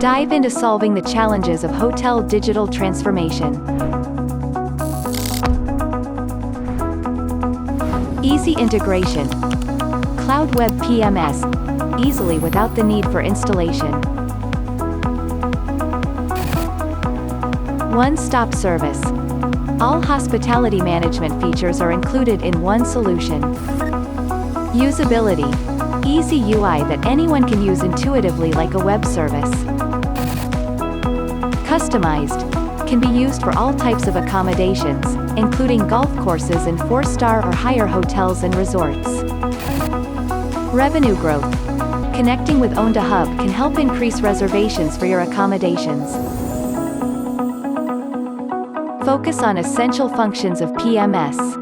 Dive into solving the challenges of hotel digital transformation. Easy integration. Cloud Web PMS, easily without the need for installation. One-stop service. All hospitality management features are included in one solution. Usability. Easy UI that anyone can use intuitively like a web service. Customized. Can be used for all types of accommodations, including golf courses and 4-star or higher hotels and resorts. Revenue growth. Connecting with ONDA Hub can help increase reservations for your accommodations. Focus on essential functions of PMS.